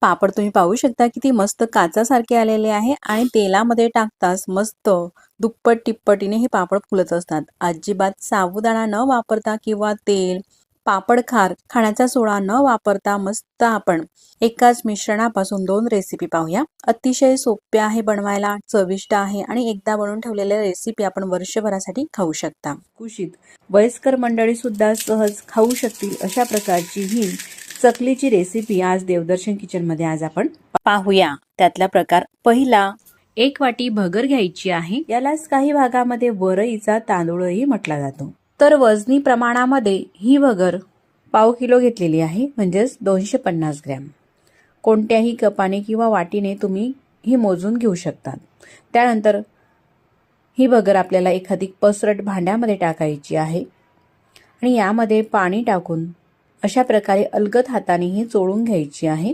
पापड तुम्ही पाहू शकता किती मस्त काचासारखे आलेले आहे आणि तेलामध्ये टाकताच मस्त दुप्पट टिप्पटीने हे पापड फुलत असतात। अजिबात साबुदाणा न वापरता किंवा तेल, पापड खार, खाण्याचा सोडा न वापरता मस्त आपण एकाच मिश्रणापासून 2 रेसिपी पाहूया। अतिशय सोपे आहे बनवायला, चविष्ट आहे आणि एकदा बनवून ठेवलेल्या रेसिपी आपण वर्षभरासाठी खाऊ शकता। कुशीत वयस्कर मंडळी सुद्धा सहज खाऊ शकतील अशा प्रकारची ही चकलीची रेसिपी आज देवदर्शन किचन मध्ये आज आपण पाहूया। त्यातला प्रकार पहिला, 1 वाटी भगर घ्यायची आहे। यालाच काही भागामध्ये वरईचा तांदूळही म्हटला जातो। तर वजनी प्रमाणामध्ये ही भगर पाव किलो घेतलेली आहे, म्हणजेच 250 ग्रॅम। कोणत्याही कपाने किंवा वाटीने तुम्ही ही मोजून घेऊ शकता। त्यानंतर ही भगर आपल्याला एखादी पसरट भांड्यामध्ये टाकायची आहे आणि यामध्ये पाणी टाकून अशा प्रकारे अलगद हाताने ही चोळून घ्यायची आहे,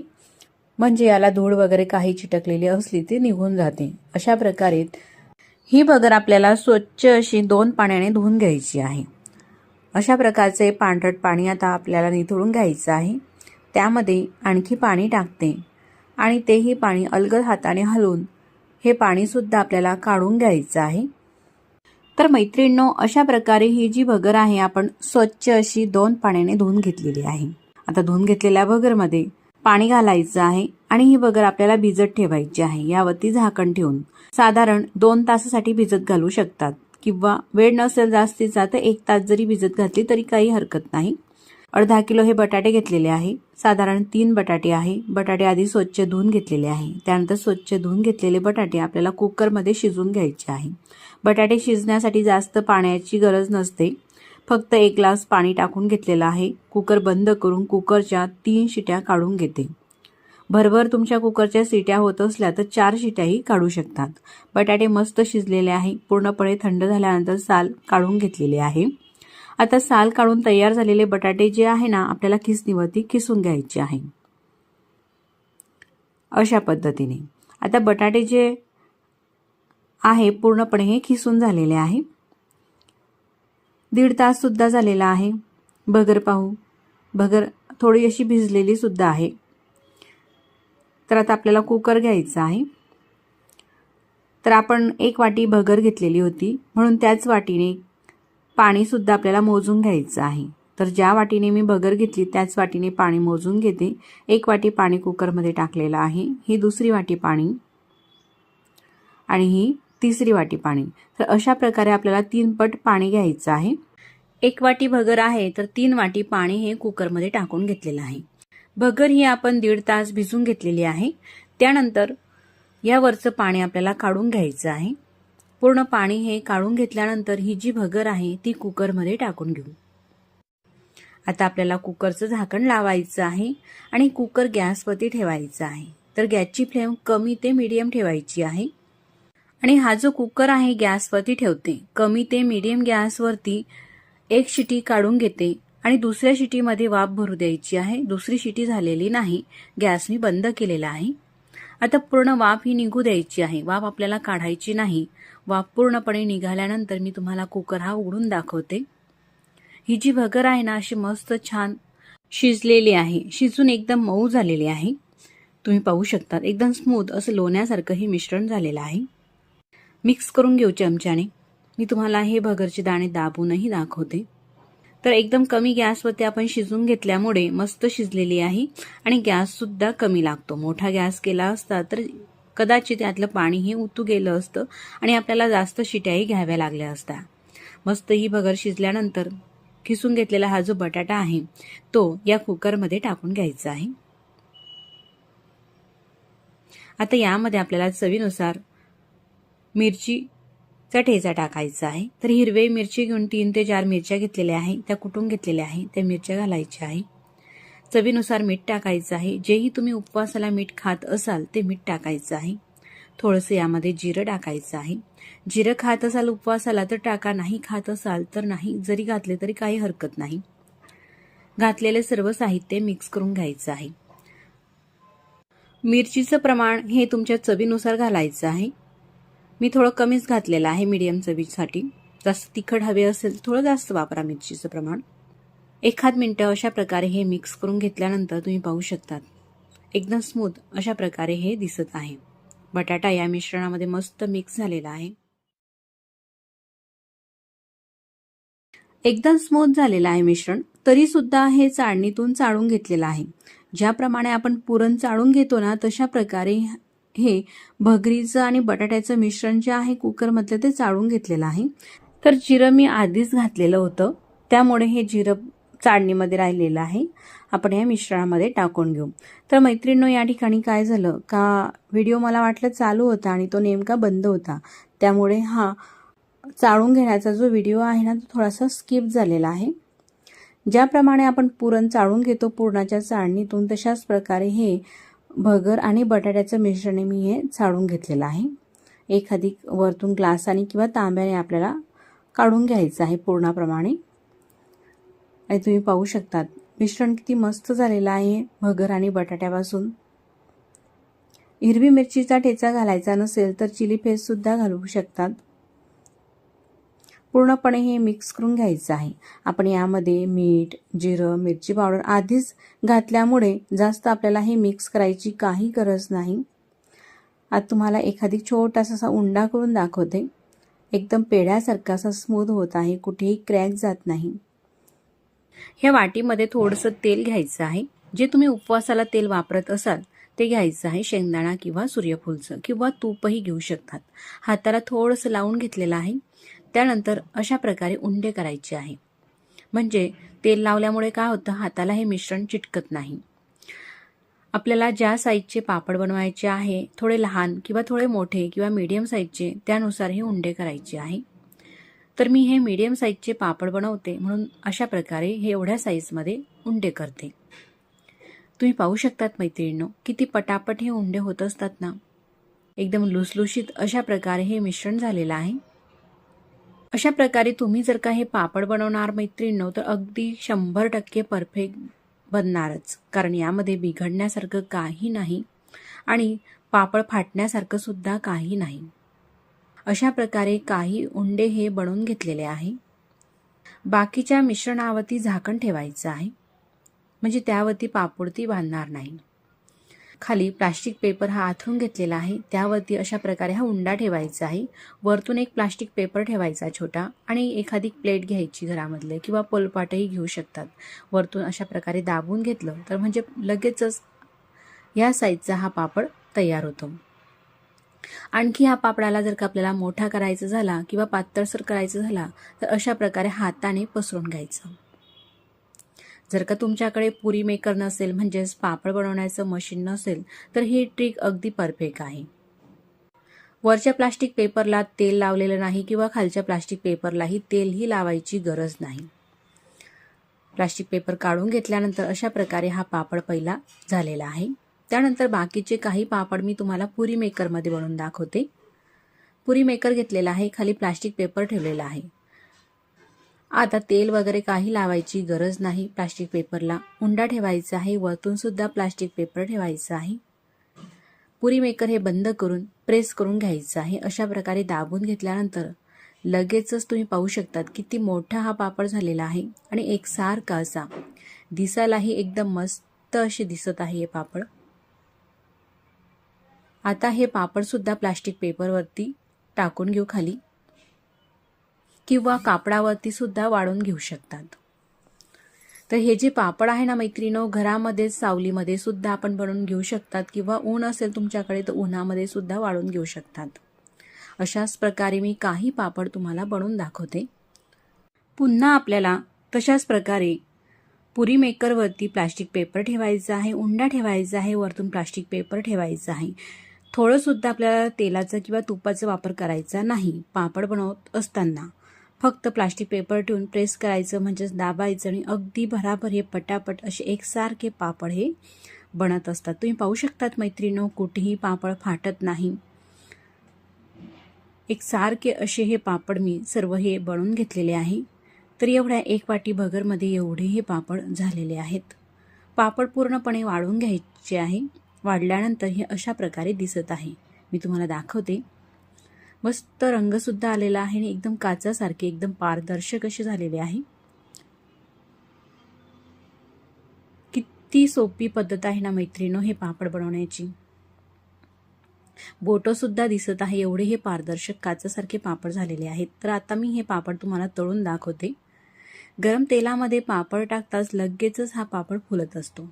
म्हणजे याला धूळ वगैरे काही चिटकलेली असली ती निघून जाते। अशा प्रकारे ही भगर आपल्याला स्वच्छ अशी 2 पाण्याने धुवून घ्यायची आहे। अशा प्रकारचे पांढरट पाणी आता आपल्याला निथळून घ्यायचं आहे। त्यामध्ये आणखी पाणी टाकते आणि तेही पाणी अलगद हाताने हलवून हे पाणी सुद्धा आपल्याला काढून घ्यायचं आहे। तर मैत्रिणींनो, अशा प्रकारे ही जी भगर आहे आपण स्वच्छ अशी 2 पाण्याने धुवून घेतलेली आहे। आता धुवून घेतलेल्या भगरमध्ये पाणी घालायचं आहे आणि ही भगर आपल्याला भिजत ठेवायची आहे। यावरती झाकण ठेवून साधारण 2 तासासाठी भिजत घालू शकतात किंवा वेळ नसेल जास्तीचा तर 1 तास जरी भिजत घातली तरी काही हरकत नाही। अर्धा किलो हे बटाटे घेतलेले आहे। साधारण 3 बटाटे आहे। बटाटे आधी स्वच्छ धुवून घेतलेले आहे। त्यानंतर स्वच्छ धुवून घेतलेले बटाटे आपल्याला कुकरमध्ये शिजवून घ्यायचे आहे। बटाटे शिजण्यासाठी जास्त पाण्याची गरज नसते, फक्त 1 ग्लास पाणी टाकून घेतलेलं आहे। कुकर बंद करून कुकरच्या 3 शिट्या काढून घेते। भरभर तुमच्या कुकरच्या शिट्या होत असल्या तर 4 शिट्याही काढू शकतात। बटाटे मस्त शिजलेले आहे। पूर्णपणे थंड झाल्यानंतर साल काढून घेतलेले आहे। आता साल काढून तयार झालेले बटाटे जे आहे ना, आपल्याला खिसणीवरती खिसून घ्यायचे आहे अशा पद्धतीने। आता बटाटे जे आहे पूर्णपणे हे खिसून झालेले आहे। 1.5 तास सुद्धा झालेला आहे। भगर पाहू, भगर थोडी अशी भिजलेली सुद्धा आहे। तर आता आपल्याला कुकर घ्यायचा आहे। तर आपण 1 वाटी भगर घेतलेली होती, म्हणून त्याच वाटीने पाणी सुद्धा आपल्याला मोजून घ्यायचं आहे। तर ज्या वाटीने मी भगर घेतली त्याच वाटीने पाणी मोजून घेते। 1 वाटी पाणी कुकरमध्ये टाकलेलं आहे। ही 2री वाटी पाणी आणि ही 3री वाटी पाणी। तर अशा प्रकारे आपल्याला 3 पट पाणी घ्यायचं आहे। 1 वाटी भगर आहे तर 3 वाटी पाणी हे कुकरमध्ये टाकून घेतलेलं आहे। भगर ही आपण 1.5 तास भिजून घेतलेली आहे। त्यानंतर यावरचं पाणी आपल्याला काढून घ्यायचं आहे। पूर्ण पाणी हे काढून घेतल्यानंतर ही जी भगर आहे ती कुकरमध्ये टाकून घेऊ। आता आपल्याला कुकरचं झाकण लावायचं आहे आणि कुकर गॅसवरती ठेवायचा आहे। तर गॅसची फ्लेम कमी ते मीडियम ठेवायची आहे आणि हा जो कुकर आहे गॅसवरती ठेवते। कमी ते मीडियम गॅसवरती 1 शिटी काढून घेते आणि दुसऱ्या शिटीमध्ये वाफ भरू द्यायची आहे। 2री शिटी झालेली नाही, गॅस मी बंद केलेला आहे। आता पूर्ण वाफ ही निघू द्यायची आहे। वाफ आपल्याला काढायची नाही। वाफ पूर्णपणे निघाल्यानंतर मी तुम्हाला कुकर हा उघडून दाखवते। ही जी भगर आहे ना, अशी मस्त छान शिजलेली आहे। शिजून एकदम मऊ झालेली आहे। तुम्ही पाहू शकता एकदम स्मूथ असं लोण्यासारखं हे मिश्रण झालेलं आहे। मिक्स करून घेऊ चमच्याने। मी तुम्हाला हे भगरचे दाणे दाबूनही दाखवते। तर एकदम कमी गॅसवरती आपण शिजून घेतल्यामुळे मस्त शिजलेली आहे आणि गॅस सुद्धा कमी लागतो। मोठा गॅस केला असता तर कदाचित त्यातलं पाणी हे उतू गेलं असतं आणि आपल्याला जास्त शिट्याही घ्याव्या लागल्या असत्या। मस्त ही भगर शिजल्यानंतर खिसून घेतलेला हा जो बटाटा आहे तो या कुकरमध्ये टाकून घ्यायचा आहे। आता यामध्ये आपल्याला चवीनुसार मिरचीचा ठेचा टाकायचा आहे। तर हिरवे मिरची घेऊन 3 ते 4 मिरच्या घेतलेल्या आहे, त्या कुटून घेतलेल्या आहे, त्या मिरच्या घालायच्या आहे। चवीनुसार मीठ टाकायचं आहे। जेही तुम्ही उपवासाला मीठ खात असाल ते मीठ टाकायचं आहे। थोडंसं यामध्ये जिरं टाकायचं आहे। जिरं खात असाल उपवासाला तर टाका, नाही खात असाल तर नाही, जरी घातले तरी काही हरकत नाही। घातलेले सर्व साहित्य मिक्स करून घ्यायचं आहे। मिरचीचं प्रमाण हे तुमच्या चवीनुसार घालायचं आहे। मी थोडं कमीच घातलेलं आहे मीडियम चवीसाठी। जास्त तिखट हवे असेल थोडं जास्त वापरा मिरचीचं प्रमाण। 1 मिनिट अशा प्रकारे हे मिक्स करून घेतल्यानंतर तुम्ही पाहू शकता एकदम स्मूथ अशा प्रकारे हे दिसत आहे. बटाटा या मिश्रणामध्ये मस्त मिक्स झालेला आहे. एकदम स्मूथ झालेलं आहे मिश्रण, तरी सुद्धा हे चाळणीतून चाळून घेतलेलं आहे. ज्याप्रमाणे आपण पुरण चाळून घेतो ना, तशा प्रकारे हे भगरीचं आणि बटाट्याचं मिश्रण जे आहे कुकरमधलं ते चाळून घेतलेलं आहे. तर जिरं मी आधीच घातलेलं होतं, त्यामुळे हे जिरं चाळणीमध्ये राहिलेलं आहे. आपण या मिश्रणामध्ये टाकून घेऊ. तर मैत्रिणींनो, या ठिकाणी काय झालं का व्हिडिओ मला वाटलं चालू होता आणि तो नेमका बंद होता, त्यामुळे हा चाळून घेण्याचा जो व्हिडिओ आहे ना, तो थोडासा स्किप झालेला आहे. ज्याप्रमाणे आपण पुरण चाळून घेतो पुरणाच्या चाळणीतून, तशाच प्रकारे हे भगर आणि बटाट्याचं मिश्रण मी हे चाळून घेतलेलं आहे. एखादी वरतून ग्लासाने किंवा तांब्याने आपल्याला काढून घ्यायचं आहे पुरणाप्रमाणे. आणि तुम्ही पाहू शकतात मिश्रण किती मस्त झालेलं आहे भगर आणि बटाट्यापासून. हिरवी मिरचीचा ठेचा घालायचा नसेल तर चिली पेस्ट सुद्धा घालू शकतात. पूर्णपणे हे मिक्स करून घ्यायचं आहे. आपण यामध्ये मीठ, जिरं, मिरची पावडर आधीच घातल्यामुळे जास्त आपल्याला हे मिक्स करायची काही गरज नाही. आता तुम्हाला एखादी छोटासा असा उंडा करून दाखवते. एकदम पेढ्यासारखा असा स्मूथ होत आहे, कुठेही क्रॅक जात नाही. ह्या वाटीमध्ये थोडंसं तेल घ्यायचं आहे. जे तुम्ही उपवासाला तेल वापरत असाल ते घ्यायचं आहे. शेंगदाणा किंवा सूर्यफूलचं किंवा तूपही घेऊ शकतात. हाताला थोडंसं लावून घेतलेलं आहे. त्यानंतर अशा प्रकारे उंडे करायचे आहे. म्हणजे तेल लावल्यामुळे काय होतं, हाताला हे मिश्रण चिटकत नाही. आपल्याला ज्या साईजचे पापड बनवायचे आहे, थोडे लहान किंवा थोडे मोठे किंवा मीडियम साईजचे, त्यानुसार हे उंडे करायचे आहे. तर मी हे मीडियम साईजचे पापड बनवते, म्हणून अशा प्रकारे हे एवढ्या साईजमध्ये उंडे करते. तुम्ही पाहू शकतात मैत्रिणींनो, किती पटापट हे उंडे होत असतात ना. एकदम लुसलुशीत अशा प्रकारे हे मिश्रण झालेलं आहे. अशा प्रकारे तुम्ही जर का हे पापड बनवणार मैत्रिणींनो, तर अगदी 100% परफेक्ट बनणारच. कारण यामध्ये बिघडण्यासारखं काही नाही आणि पापड फाटण्यासारखं सुद्धा काही नाही. अशा प्रकारे काही उंडे हे बनवून घेतलेले आहे. बाकीच्या मिश्रणावरती झाकण ठेवायचं आहे, म्हणजे त्यावरती पापड बांधणार नाही. खाली प्लास्टिक पेपर हा आथरून घेतलेला आहे, त्यावरती अशा प्रकारे हा उंडा ठेवायचा आहे. वरतून एक प्लास्टिक पेपर ठेवायचा छोटा आणि एखादी प्लेट घ्यायची घरामधले किंवा पोलपाटही घेऊ शकतात. वरतून अशा प्रकारे दाबून घेतलं तर म्हणजे लगेचच या साईजचा हा पापड तयार होतो. आणखी हा पापडाला जर का आपल्याला मोठा करायचा झाला किंवा पातळसर करायचा झाला तर अशा प्रकारे हाताने पसरून घ्यायचं. जर का तुमच्याकडे पुरी मेकर नसेल, म्हणजेच पापड बनवण्याचं मशीन नसेल, तर ही ट्रिक अगदी परफेक्ट आहे. वरच्या प्लास्टिक पेपरला तेल लावलेलं नाही किंवा खालच्या प्लास्टिक पेपरलाही तेलही लावायची गरज नाही. प्लास्टिक पेपर काढून घेतल्यानंतर अशा प्रकारे हा पापड पहिला झालेला आहे. त्यानंतर बाकीचे काही पापड मी तुम्हाला पुरी मेकरमध्ये बनवून दाखवते. पुरी मेकर घेतलेला आहे, खाली प्लास्टिक पेपर ठेवलेला आहे. आता तेल वगैरे काही लावायची गरज नाही. प्लास्टिक पेपरला उंडा ठेवायचा आहे, वरतून सुद्धा प्लास्टिक पेपर ठेवायचा आहे. पुरी मेकर हे बंद करून प्रेस करून घ्यायचं आहे. अशा प्रकारे दाबून घेतल्यानंतर लगेचच तुम्ही पाहू शकतात किती मोठा हा पापड झालेला आहे आणि एकसारखा असा दिसायलाही एकदम मस्त असे दिसत आहे हे पापड. आता हे पापड सुद्धा प्लास्टिक पेपरवरती टाकून घेऊ खाली किंवा कापडावरती सुद्धा वाळून घेऊ शकतात. तर हे जे पापड आहे ना मैत्रिणींनो, घरामध्ये सावलीमध्ये सुद्धा आपण बनवून घेऊ शकतात किंवा ऊन असेल तुमच्याकडे तर उन्हामध्ये सुद्धा वाळून घेऊ शकतात. अशाच प्रकारे मी काही पापड तुम्हाला बनवून दाखवते. पुन्हा आपल्याला तशाच प्रकारे पुरी मेकरवरती प्लास्टिक पेपर ठेवायचा आहे, उंडा ठेवायचा आहे, वरतून प्लास्टिक पेपर ठेवायचा आहे. थोडं सुद्धा आपल्याला तेलाचा किंवा तुपाचा वापर करायचा नाही पापड बनवत असताना. फक्त प्लास्टिक पेपर ठेवून प्रेस करायचं, म्हणजेच दाबायचं आणि अगदी भराभर हे पटापट असे एकसारखे पापड हे बनत असतात. तुम्ही पाहू शकतात मैत्रिणींनो, कुठेही पापड फाटत नाही. एकसारखे असे हे पापड मी सर्व हे बनवून घेतलेले आहे. तर एवढ्या एक वाटी भगरमध्ये एवढे हे पापड झालेले आहेत. पापड पूर्णपणे वाळून घ्यायचे आहे. वाढल्यानंतर हे अशा प्रकारे दिसत आहे. मी तुम्हाला दाखवते. मस्त रंगसुद्धा आलेला आहे आणि एकदम काचासारखे एकदम पारदर्शक असे झालेले आहे. किती सोपी पद्धत आहे ना मैत्रिणींनो हे पापड बनवण्याची. बोटं सुद्धा दिसत आहे एवढे हे पारदर्शक काचेसारखे पापड झालेले आहेत. तर आता मी हे पापड तुम्हाला तळून दाखवते. गरम तेलामध्ये पापड टाकताच लगेचच हा पापड फुलत असतो.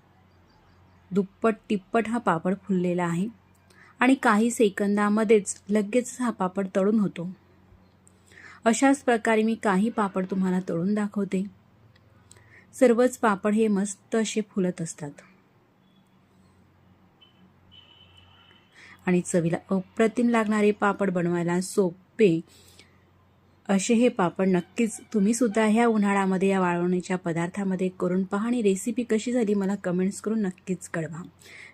दुप्पट तिप्पट हा पापड फुललेला आहे आणि काही सेकंदामध्येच लगेच हा पापड तळून होतो. अशाच प्रकारे मी काही पापड तुम्हाला तळून दाखवते. सर्वच पापड हे मस्त असे फुलत असतात आणि चवीला अप्रतिम लागणारे पापड बनवायला सोपे असे हे पापड नक्कीच तुम्ही सुद्धा ह्या उन्हाळ्यामध्ये या वाळवणीच्या पदार्थामध्ये करून पहा आणि रेसिपी कशी झाली मला कमेंट्स करून नक्कीच कळवा.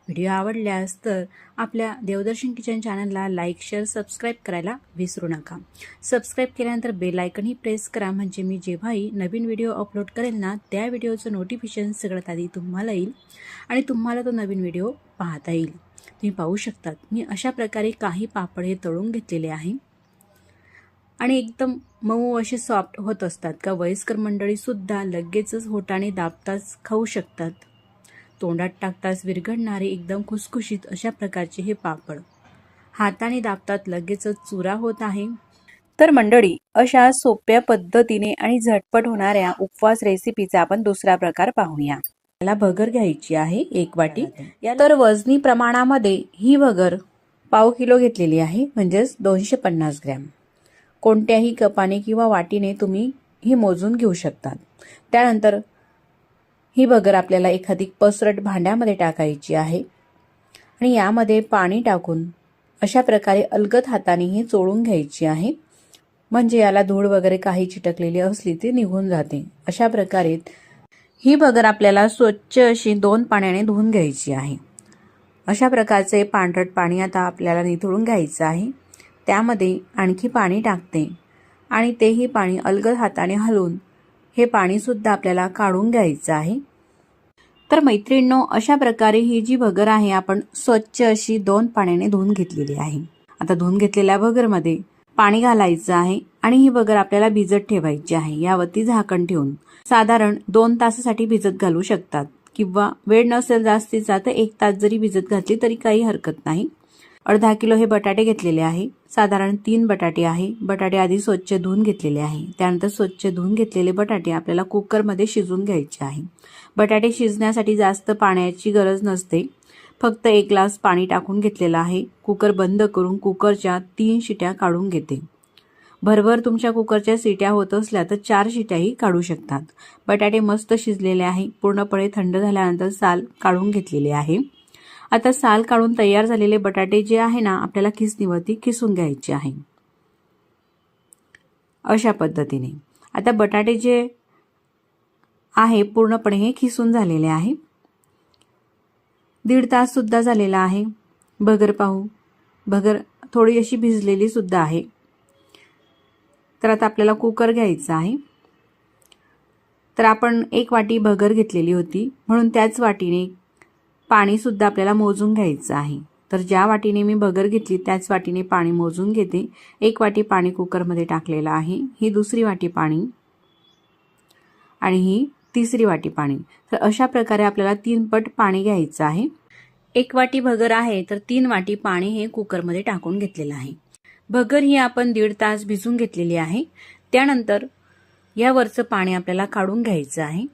व्हिडिओ आवडल्यास तर आपल्या देवदर्शन किचन चॅनलला लाईक शेअर सबस्क्राईब करायला विसरू नका. सबस्क्राईब केल्यानंतर बेल आयकनही प्रेस करा म्हणजे मी जेव्हाही नवीन व्हिडिओ अपलोड करेल ना त्या व्हिडिओचं नोटिफिकेशन सगळ्यात आधी तुम्हाला येईल आणि तुम्हाला तो नवीन व्हिडिओ पाहता येईल. तुम्ही पाहू शकतात मी अशा प्रकारे काही पापड हे तळून घेतलेले आहे आणि एकदम मऊ असे सॉफ्ट होत असतात का वयस्कर मंडळी सुद्धा लगेचच होटाने दाबताच खाऊ शकतात. तोंडात टाकताच विरघळणारे एकदम खुसखुशीत अशा प्रकारचे हे पापड हाताने दाबतात लगेचच चुरा होत आहे. तर मंडळी अशा सोप्या पद्धतीने आणि झटपट होणाऱ्या उपवास रेसिपीचा आपण दुसरा प्रकार पाहूया. याला भगर घ्यायची आहे 1 वाटी. तर वजनी प्रमाणामध्ये ही भगर पाव किलो घेतलेली आहे म्हणजेच 250 ग्रॅम. कोणत्याही कपाने किंवा वाटीने तुम्ही ही मोजून घेऊ शकतात. त्यानंतर ही भगर आपल्याला एखादी पसरट भांड्यामध्ये टाकायची आहे आणि यामध्ये पाणी टाकून अशा प्रकारे अलगद हाताने ही चोळून घ्यायची आहे म्हणजे याला धूळ वगैरे काही चिटकलेली असली ती निघून जाते. अशा प्रकारे ही भगर आपल्याला स्वच्छ अशी 2 पाण्याने धुवून घ्यायची आहे. अशा प्रकारचे पांढरट पाणी आता आपल्याला निथळून घ्यायचं आहे. त्यामध्ये आणखी पाणी टाकते आणि तेही पाणी अलगद हाताने हलवून हे पाणी सुद्धा आपल्याला काढून घ्यायचं आहे. तर मैत्रिणींनो अशा प्रकारे ही जी भगर आहे आपण स्वच्छ अशी 2 पाण्याने धुवून घेतलेली आहे. आता धुवून घेतलेल्या भगरमध्ये पाणी घालायचं आहे आणि ही भगर आपल्याला भिजत ठेवायची आहे. यावरती झाकण ठेवून साधारण 2 तासासाठी भिजत घालू शकतात किंवा वेळ नसेल जास्तीचा तर 1 तास जरी भिजत घातली तरी काही हरकत नाही. अर्धा किलो हे बटाटे घेतलेले आहे. साधारण 3 बटाटे आहे. बटाटे आधी स्वच्छ धुवून घेतलेले आहे. त्यानंतर स्वच्छ धुवून घेतलेले बटाटे आपल्याला कुकरमध्ये शिजवून घ्यायचे आहे. बटाटे शिजण्यासाठी जास्त पाण्याची गरज नसते. फक्त 1 ग्लास पाणी टाकून घेतलेलं आहे. कुकर बंद करून कुकरच्या 3 शिट्या काढून घेते. भरभर तुमच्या कुकरच्या शिट्या होत असल्या तर 4 शिट्याही काढू शकतात. बटाटे मस्त शिजलेले आहे. पूर्णपणे थंड झाल्यानंतर साल काढून घेतलेले आहे. आता साल काढून तयार झालेले बटाटे जे आहे ना आपल्याला खिसणीवरती खिसून घ्यायचे आहे. अशा पद्धतीने आता बटाटे जे आहे पूर्णपणे हे खिसून झालेले आहे. 1.5 तास सुद्धा झालेला आहे. भगर पाहू, भगर थोडी अशी भिजलेली सुद्धा आहे. तर आता आपल्याला कुकर घ्यायचा आहे. तर आपण 1 वाटी भगर घेतलेली होती म्हणून त्याच वाटीने पाणी सुद्धा आपल्याला मोजून घ्यायचं आहे. तर ज्या वाटीने मी भगर घेतली त्याच वाटीने पाणी मोजून घेते. 1 वाटी पाणी कुकरमध्ये टाकलेलं आहे. ही 2री वाटी पाणी आणि ही 3री वाटी पाणी. तर अशा प्रकारे आपल्याला 3 पट पाणी घ्यायचं आहे. 1 वाटी भगर आहे तर 3 वाटी पाणी हे कुकरमध्ये टाकून घेतलेलं आहे. भगर ही आपण 1.5 तास भिजून घेतलेली आहे. त्यानंतर यावरचं पाणी आपल्याला काढून घ्यायचं आहे.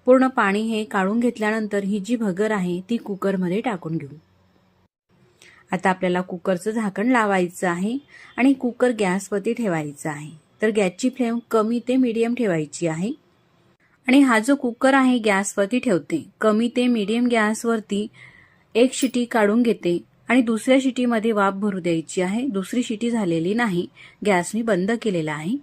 पूर्ण पाणी हे काढून घेतल्यानंतर ही जी भगर आहे ती कुकरमध्ये टाकून घेऊ. आता आपल्याला कुकरचं झाकण लावायचं आहे आणि कुकर गॅसवरती ठेवायचा आहे. तर गॅसची फ्लेम कमी ते मीडियम ठेवायची आहे आणि हा जो कुकर आहे गॅसवरती ठेवते. कमी ते मीडियम गॅसवरती 1 शिटी काढून घेते आणि दुसऱ्या शिटीमध्ये वाफ भरू द्यायची आहे. 2री शिटी झालेली नाही. गॅस मी बंद केलेला आहे.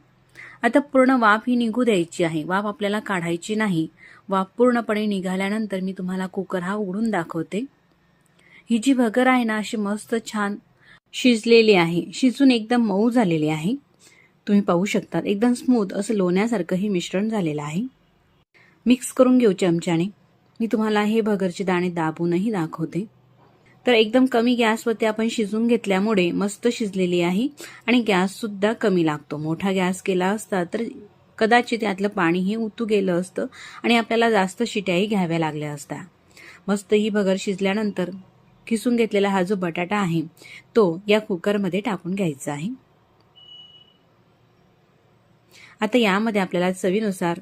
आता पूर्ण वाफ ही निघू द्यायची आहे. वाफ आपल्याला काढायची नाही. वाफ पूर्णपणे निघाल्यानंतर मी तुम्हाला कुकर हा उघडून दाखवते. ही जी भगर आहे ना अशी मस्त छान शिजलेली आहे. शिजून एकदम मऊ झालेली आहे. तुम्ही पाहू शकता एकदम स्मूथ असं लोण्यासारखं हे मिश्रण झालेलं आहे. मिक्स करून घेऊ चमच्याने. मी तुम्हाला हे भगरचे दाणे दाबूनही दाखवते. तर एकदम कमी गॅसवरती आपण शिजून घेतल्यामुळे मस्त शिजलेली आहे आणि गॅस सुद्धा कमी लागतो. मोठा गॅस केला असता तर कदाचित त्यातलं पाणी हे उतू गेलं असतं आणि आपल्याला जास्त शिट्याही घ्याव्या लागल्या असत्या. मस्त ही भगर शिजल्यानंतर खिसून घेतलेला हा जो बटाटा आहे तो या कुकरमध्ये टाकून घ्यायचा आहे। आता यामध्ये आपल्याला चवीनुसार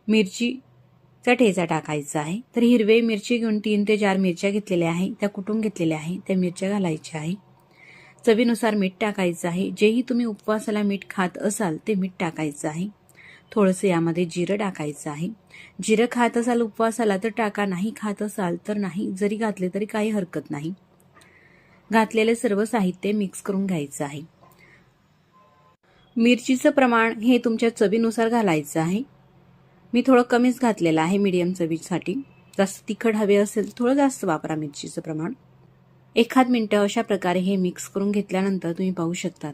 मिरचीचा ठेचा टाकायचा आहे। तर हिरवे मिरची घेऊन 3 ते 4 मिरच्या घेतलेल्या आहे, त्या कुटून घेतलेल्या आहे, त्या मिरच्या घालायच्या आहे। चवीनुसार मीठ टाकायचं आहे। जेही तुम्ही उपवासाला मीठ खात असाल ते मीठ टाकायचं आहे। थोडंसं यामध्ये जिरं टाकायचं आहे। जिरं खात असाल उपवासाला तर टाका, नाही खात असाल तर नाही, जरी घातले तरी काही हरकत नाही। घातलेले सर्व साहित्य मिक्स करून घ्यायचं आहे। मिरचीचं प्रमाण हे तुमच्या चवीनुसार घालायचं आहे। मी थोडं कमीच घातलेलं आहे मीडियम चवीसाठी। जास्त तिखट हवे असेल थोडं जास्त वापरा मिरचीचं प्रमाण। 1 मिनिटं अशा प्रकारे हे मिक्स करून घेतल्यानंतर तुम्ही पाहू शकतात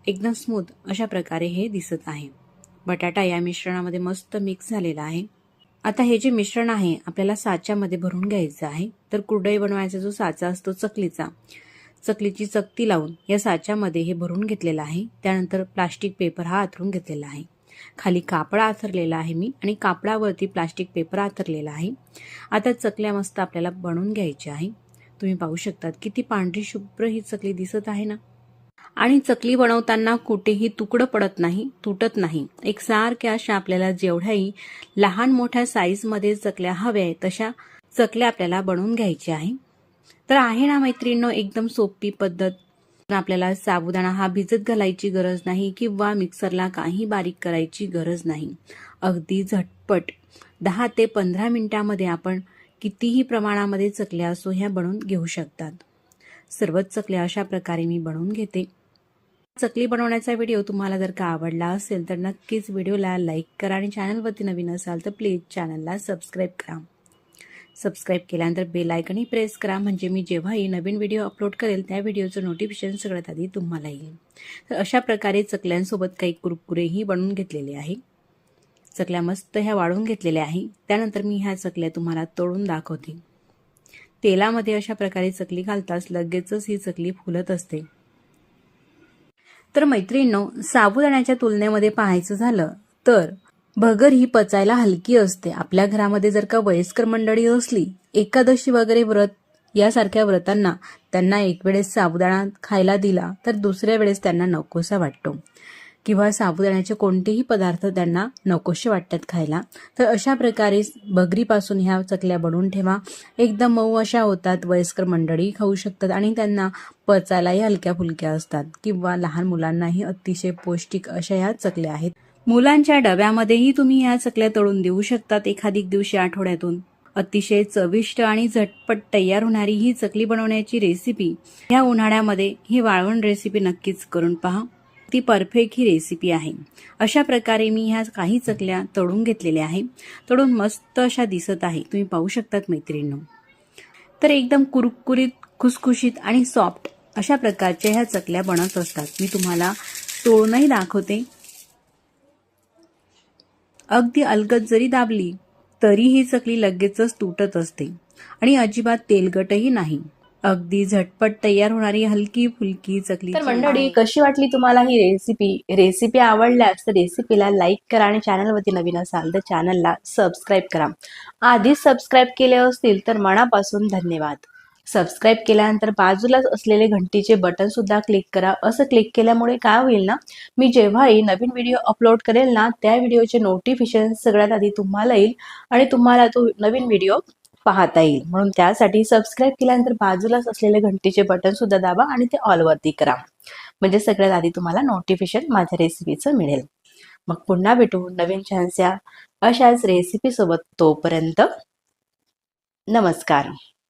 एकदम स्मूथ अशा प्रकारे हे दिसत आहे। बटाटा या मिश्रणामध्ये मस्त मिक्स झालेला आहे। आता हे जे मिश्रण आहे आपल्याला साच्यामध्ये भरून घ्यायचं आहे। तर कुरडई बनवायचा जो साचा असतो चकलीची चकती लावून या साच्यामध्ये हे भरून घेतलेलं आहे। त्यानंतर प्लास्टिक पेपर हा आथरून घेतलेला आहे। खाली कापड आथरलेला आहे मी आणि कापडावरती प्लास्टिक पेपर आथरलेला आहे। आता चकल्या मस्त आपल्याला बनवून घ्यायच्या आहे। तुम्ही पाहू शकतात किती पांढरी शुभ्र ही चकली दिसत आहे ना। आणि चकली बनवताना कुठेही तुकडं पडत नाही, तुटत नाही। एकसारख्या अशा आपल्याला जेवढ्याही लहान मोठ्या साईजमध्ये चकल्या हव्या तशा चकल्या आपल्याला बनवून घ्यायच्या आहे। तर आहे ना मैत्रिणींनो एकदम सोपी पद्धत। आपल्याला साबुदाणा हा भिजत घालायची गरज नाही किंवा मिक्सरला काही बारीक करायची गरज नाही। अगदी झटपट 10 ते 15 मिनिटांमध्ये आपण कितीही प्रमाणामध्ये चकल्या असो ह्या बनवून घेऊ शकतात। सर्वच चकल्या अशा प्रकारे मी बनवून घेते। चकली बनवण्याचा व्हिडिओ तुम्हाला जर का आवडला असेल तर नक्कीच व्हिडिओला लाईक करा आणि चॅनलवरती नवीन असाल तर प्लीज चॅनलला सबस्क्राईब करा। सबस्क्राईब केल्यानंतर बेल आयकॉन प्रेस करा, म्हणजे मी जेव्हाही नवीन व्हिडिओ अपलोड करेल त्या व्हिडिओचं नोटिफिकेशन सगळ्यात आधी तुम्हाला येईल। तर अशा प्रकारे चकल्यांसोबत काही कुरकुरेही बनवून घेतलेले आहे। चकल्या मस्त ह्या वाळून घेतलेल्या आहे। त्यानंतर मी ह्या चकल्या तुम्हाला तळून दाखवते। तेलामध्ये अशा प्रकारे चकली घालताच लगेचच ही चकली फुलत असते। तर मैत्रिणींनो, साबुदाण्याच्या तुलनेमध्ये पाहायचं झालं तर भगर ही पचायला हलकी असते। आपल्या घरामध्ये जर का वयस्कर मंडळी असली, एकादशी वगैरे व्रत यासारख्या व्रतांना त्यांना एक वेळेस साबुदाणा खायला दिला तर दुसऱ्या वेळेस त्यांना नकोसा वाटतो किंवा साबुदाण्याचे कोणतेही पदार्थ त्यांना नकोसे वाटतात खायला। तर अशा प्रकारे भगरीपासून ह्या चकल्या बनवून ठेवा, एकदम मऊ अशा होतात, वयस्कर मंडळी खाऊ शकतात आणि त्यांना पचायलाही हलक्या फुलक्या असतात किंवा लहान मुलांनाही अतिशय पौष्टिक अशा ह्या चकल्या आहेत। मुलांच्या डब्यामध्येही तुम्ही ह्या चकल्या तळून देऊ शकतात एखादी दिवशी आठवड्यातून। अतिशय चविष्ट आणि झटपट तयार होणारी ही चकली बनवण्याची रेसिपी ह्या उन्हाळ्यामध्ये ही वाळवण रेसिपी नक्कीच करून पहा। ती परफेक्ट ही रेसिपी आहे। अशा प्रकारे मी ह्या काही चकल्या तळून घेतलेल्या आहे। तळून मस्त अशा दिसत आहे, तुम्ही पाहू शकतात मैत्रिणींनो। तर एकदम कुरकुरीत, खुसखुशीत आणि सॉफ्ट अशा प्रकारच्या ह्या चकल्या बनत असतात। मी तुम्हाला तळूनही दाखवते। अगदी अलगद जरी दाबली तरी ही चकली लगेचच तुटत असते आणि अजिबात तेलकटही नाही। अगदी झटपट तयार होणारी हलकी फुलकी चकली। तर मंडळी, कशी वाटली तुम्हाला ही रेसिपी आवडल्यास तर रेसिपीला लाईक करा आणि चॅनलवरती नवीन असाल तर चॅनलला सबस्क्राईब करा। आधीच सबस्क्राईब केले असतील तर मनापासून धन्यवाद। सबस्क्राईब केल्यानंतर बाजूलाच असलेले घंटीचे बटन सुद्धा क्लिक करा। असं क्लिक केल्यामुळे काय होईल ना, मी जेव्हाही नवीन व्हिडिओ अपलोड करेल ना त्या व्हिडिओचे नोटिफिकेशन सगळ्यात आधी तुम्हाला येईल आणि तुम्हाला तो नवीन व्हिडिओ पाहता येईल। म्हणून त्यासाठी सबस्क्राईब केल्यानंतर बाजूलाच असलेले घंटीचे बटन सुद्धा दाबा आणि ते ऑल वरती करा, म्हणजे सगळ्यात आधी तुम्हाला नोटिफिकेशन माझ्या रेसिपीचं मिळेल। मग पुन्हा भेटू नवीन छानशा अशाच रेसिपी सोबत। तोपर्यंत नमस्कार।